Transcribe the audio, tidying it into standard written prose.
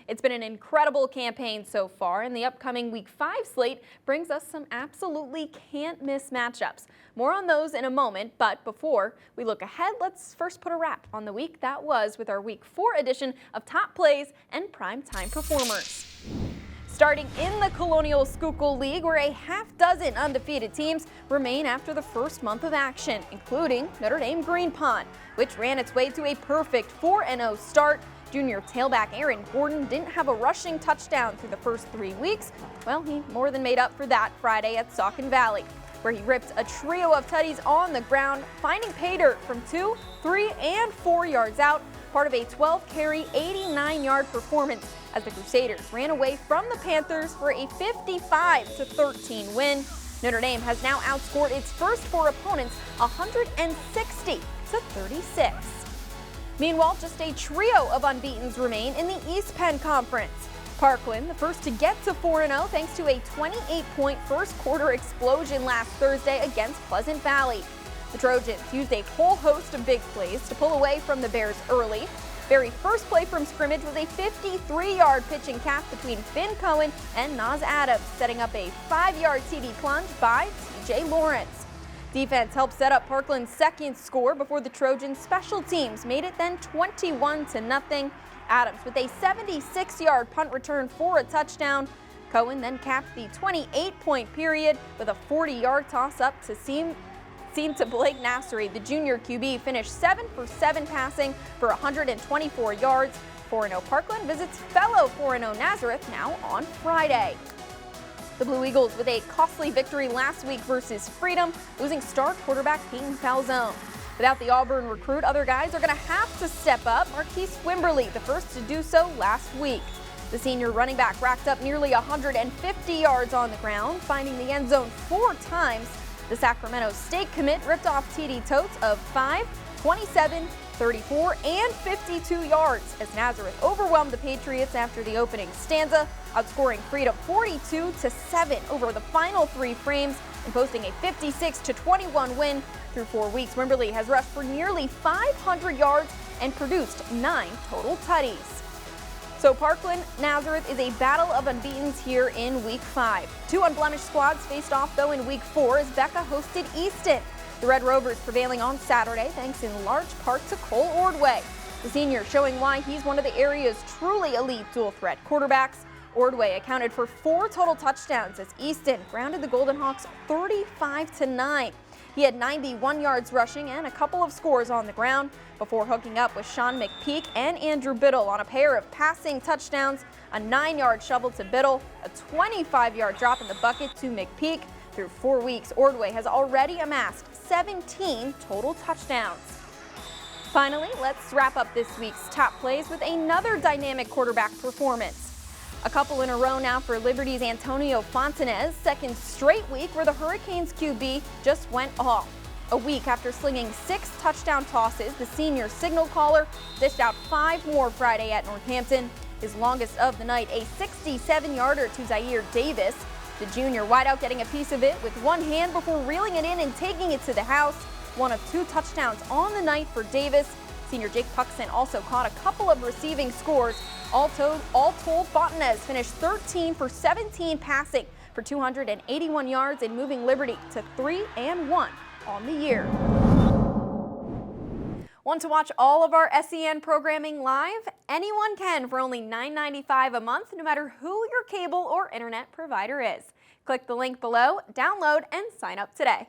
It's been an incredible campaign so far, and the upcoming Week 5 slate brings us some absolutely can't-miss matchups. More on those in a moment, but before we look ahead, let's first put a wrap on the week that was with our Week 4 edition of Top Plays and Primetime Performers. Starting in the Colonial Schuylkill League, where a half-dozen undefeated teams remain after the first month of action, including Notre Dame Green Pond, which ran its way to a perfect 4-0 start. Junior tailback Aaron Gordon didn't have a rushing touchdown through the first 3 weeks. Well, he more than made up for that Friday at Saucon Valley, where he ripped a trio of tutties on the ground, finding pay dirt from 2, 3, and 4 yards out, part of a 12-carry, 89-yard performance as the Crusaders ran away from the Panthers for a 55-13 win. Notre Dame has now outscored its first 4 opponents 160-36. Meanwhile, just a trio of unbeatens remain in the East Penn Conference. Parkland, the first to get to 4-0 thanks to a 28-point first-quarter explosion last Thursday against Pleasant Valley. The Trojans used a whole host of big plays to pull away from the Bears early. Very first play from scrimmage was a 53-yard pitch and catch between Finn Cohen and Nas Adams, setting up a 5-yard TD plunge by TJ Lawrence. Defense helped set up Parkland's second score before the Trojans' special teams made it then 21-0. Adams with a 76-yard punt return for a touchdown. Cohen then capped the 28-point period with a 40-yard toss-up to seem to Blake Nassery. The junior QB finished 7 for 7 passing for 124 yards. 4-0 Parkland visits fellow 4-0 Nazareth now on Friday. The Blue Eagles with a costly victory last week versus Freedom, losing star quarterback Peyton Falzone. Without the Auburn recruit, other guys are going to have to step up. Marquise Wimberly, the first to do so last week. The senior running back racked up nearly 150 yards on the ground, finding the end zone 4 times. The Sacramento State commit ripped off TD totes of 5, 27, 34, and 52 yards as Nazareth overwhelmed the Patriots after the opening stanza, outscoring Freedom 42-7 over the final 3 frames and posting a 56-21 win. Through 4 weeks, Wimberly has rushed for nearly 500 yards and produced 9 total tutties. So Parkland Nazareth is a battle of unbeatens here in Week 5. 2 unblemished squads faced off though in Week 4 as Becca hosted Easton. The Red Rovers prevailing on Saturday thanks in large part to Cole Ordway. The senior showing why he's one of the area's truly elite dual-threat quarterbacks. Ordway accounted for 4 total touchdowns as Easton grounded the Golden Hawks 35-9. He had 91 yards rushing and a couple of scores on the ground before hooking up with Sean McPeak and Andrew Biddle on a pair of passing touchdowns, a 9-yard shovel to Biddle, a 25-yard drop in the bucket to McPeak. Through 4 weeks, Ordway has already amassed 17 total touchdowns. Finally, let's wrap up this week's top plays with another dynamic quarterback performance. A couple in a row now for Liberty's Antonio Fontanez, second straight week where the Hurricanes QB just went off. A week after slinging 6 touchdown tosses, the senior signal caller dished out 5 more Friday at Northampton. His longest of the night, a 67-yarder to Zaire Davis. The junior wideout getting a piece of it with one hand before reeling it in and taking it to the house. One of 2 touchdowns on the night for Davis. Senior Jake Puxton also caught a couple of receiving scores. All told, Fontanez finished 13 for 17 passing for 281 yards and moving Liberty to 3-1 on the year. Want to watch all of our SEN programming live? Anyone can for only $9.95 a month, no matter who your cable or internet provider is. Click the link below, download, and sign up today.